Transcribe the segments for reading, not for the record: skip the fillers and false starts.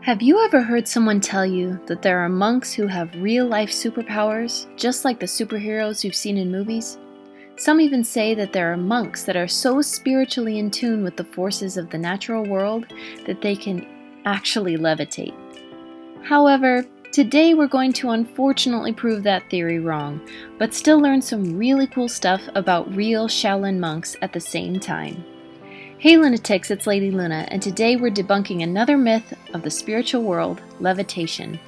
Have you ever heard someone tell you that there are monks who have real-life superpowers, just like the superheroes you've seen in movies? Some even say that there are monks that are so spiritually in tune with the forces of the natural world that they can actually levitate. However, today we're going to unfortunately prove that theory wrong, but still learn some really cool stuff about real Shaolin monks at the same time. Hey lunatics, it's Lady Luna, and today we're debunking another myth of the spiritual world, levitation.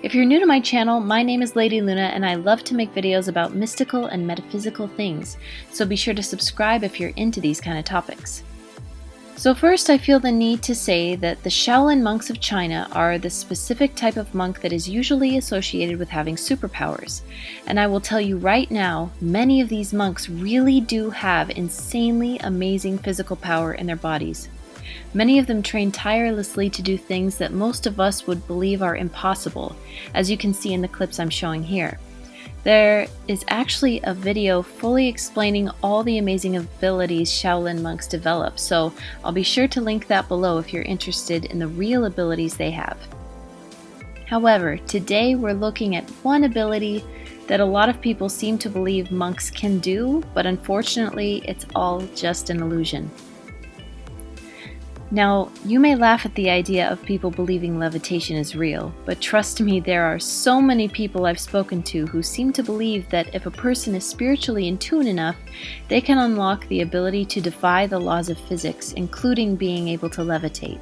If you're new to my channel, my name is Lady Luna and I love to make videos about mystical and metaphysical things, so be sure to subscribe if you're into these kind of topics. So first, I feel the need to say that the Shaolin monks of China are the specific type of monk that is usually associated with having superpowers. And I will tell you right now, many of these monks really do have insanely amazing physical power in their bodies. Many of them train tirelessly to do things that most of us would believe are impossible, as you can see in the clips I'm showing here. There is actually a video fully explaining all the amazing abilities Shaolin monks develop, so I'll be sure to link that below if you're interested in the real abilities they have. However, today we're looking at one ability that a lot of people seem to believe monks can do, but unfortunately it's all just an illusion. Now, you may laugh at the idea of people believing levitation is real, but trust me, there are so many people I've spoken to who seem to believe that if a person is spiritually in tune enough, they can unlock the ability to defy the laws of physics, including being able to levitate.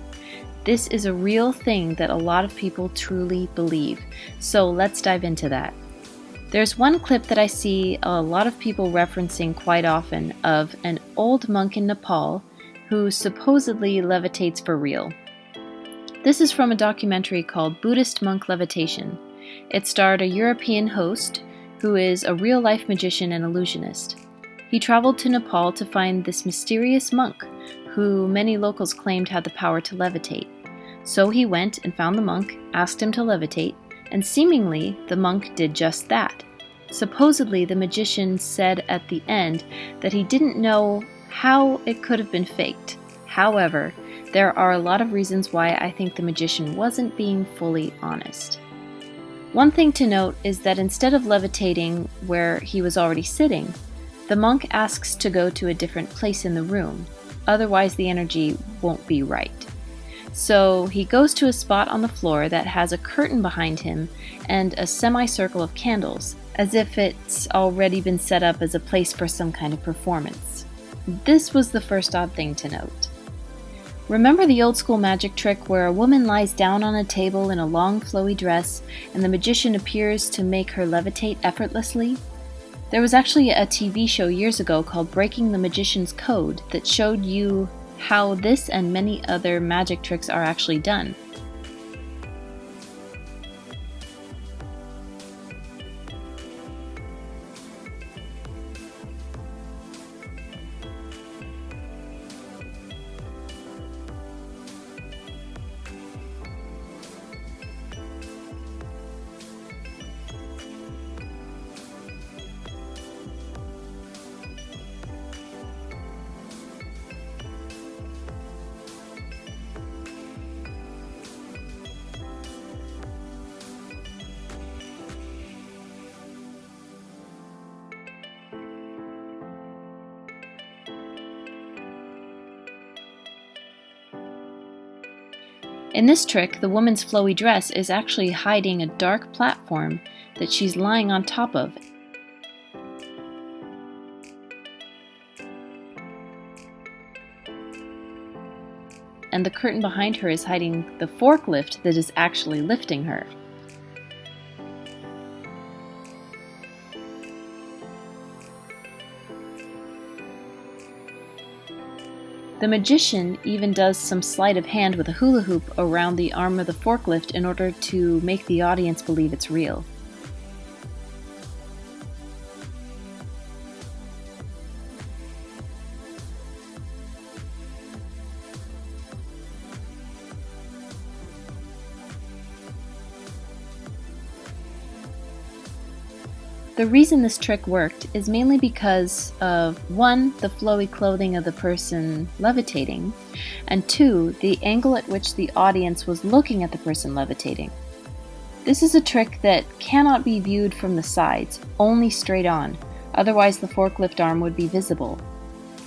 This is a real thing that a lot of people truly believe, so let's dive into that. There's one clip that I see a lot of people referencing quite often of an old monk in Nepal who supposedly levitates for real. This is from a documentary called Buddhist Monk Levitation. It starred a European host who is a real-life magician and illusionist. He traveled to Nepal to find this mysterious monk who many locals claimed had the power to levitate. So he went and found the monk, asked him to levitate, and seemingly the monk did just that. Supposedly the magician said at the end that he didn't know how it could have been faked. However, there are a lot of reasons why I think the magician wasn't being fully honest. One thing to note is that instead of levitating where he was already sitting, the monk asks to go to a different place in the room, otherwise the energy won't be right. So he goes to a spot on the floor that has a curtain behind him and a semicircle of candles, as if it's already been set up as a place for some kind of performance. This was the first odd thing to note. Remember the old school magic trick where a woman lies down on a table in a long flowy dress and the magician appears to make her levitate effortlessly? There was actually a TV show years ago called Breaking the Magician's Code that showed you how this and many other magic tricks are actually done. In this trick, the woman's flowy dress is actually hiding a dark platform that she's lying on top of. And the curtain behind her is hiding the forklift that is actually lifting her. The magician even does some sleight of hand with a hula hoop around the arm of the forklift in order to make the audience believe it's real. The reason this trick worked is mainly because of 1. The flowy clothing of the person levitating, and 2. The angle at which the audience was looking at the person levitating. This is a trick that cannot be viewed from the sides, only straight on, otherwise the forklift arm would be visible.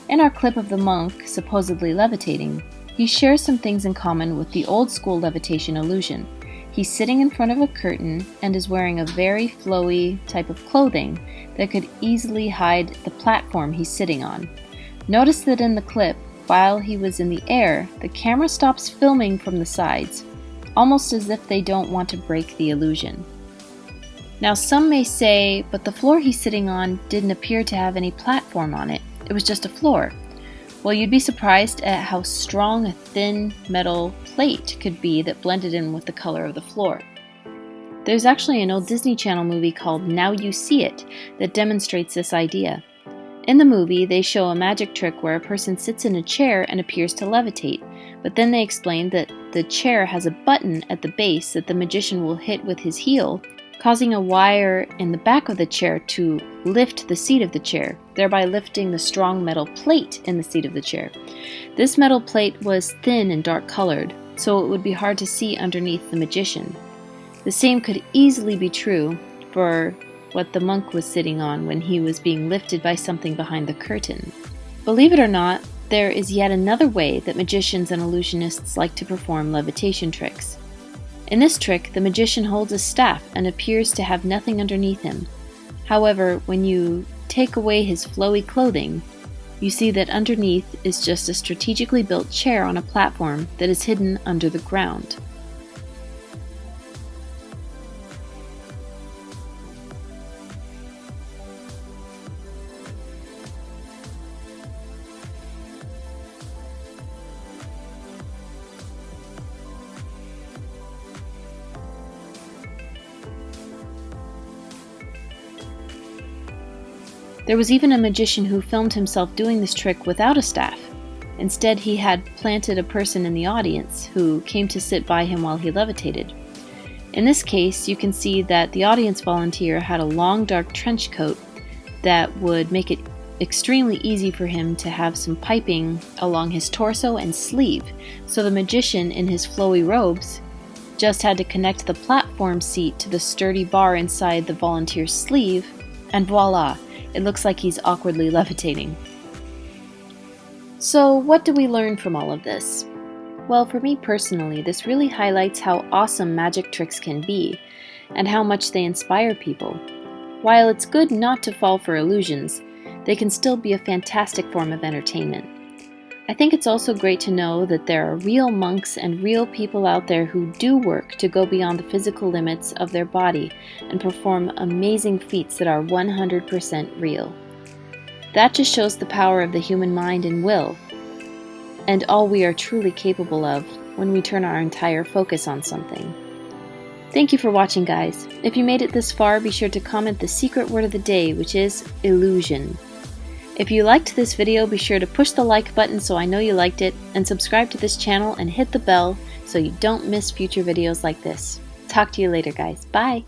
In our clip of the monk supposedly levitating, he shares some things in common with the old school levitation illusion. He's sitting in front of a curtain and is wearing a very flowy type of clothing that could easily hide the platform he's sitting on. Notice that in the clip, while he was in the air, the camera stops filming from the sides, almost as if they don't want to break the illusion. Now some may say, but the floor he's sitting on didn't appear to have any platform on it. It was just a floor. Well, you'd be surprised at how strong a thin metal plate could be that blended in with the color of the floor. There's actually an old Disney Channel movie called Now You See It that demonstrates this idea. In the movie, they show a magic trick where a person sits in a chair and appears to levitate, but then they explain that the chair has a button at the base that the magician will hit with his heel, causing a wire in the back of the chair to lift the seat of the chair, thereby lifting the strong metal plate in the seat of the chair. This metal plate was thin and dark colored, so it would be hard to see underneath the magician. The same could easily be true for what the monk was sitting on when he was being lifted by something behind the curtain. Believe it or not, there is yet another way that magicians and illusionists like to perform levitation tricks. In this trick, the magician holds a staff and appears to have nothing underneath him. However, when you take away his flowy clothing, you see that underneath is just a strategically built chair on a platform that is hidden under the ground. There was even a magician who filmed himself doing this trick without a staff. Instead, he had planted a person in the audience who came to sit by him while he levitated. In this case, you can see that the audience volunteer had a long dark trench coat that would make it extremely easy for him to have some piping along his torso and sleeve, so the magician in his flowy robes just had to connect the platform seat to the sturdy bar inside the volunteer's sleeve, and voila! It looks like he's awkwardly levitating. So what do we learn from all of this? Well, for me personally, this really highlights how awesome magic tricks can be, and how much they inspire people. While it's good not to fall for illusions, they can still be a fantastic form of entertainment. I think it's also great to know that there are real monks and real people out there who do work to go beyond the physical limits of their body and perform amazing feats that are 100% real. That just shows the power of the human mind and will, and all we are truly capable of when we turn our entire focus on something. Thank you for watching, guys. If you made it this far, be sure to comment the secret word of the day, which is illusion. If you liked this video, be sure to push the like button so I know you liked it, and subscribe to this channel and hit the bell so you don't miss future videos like this. Talk to you later, guys. Bye!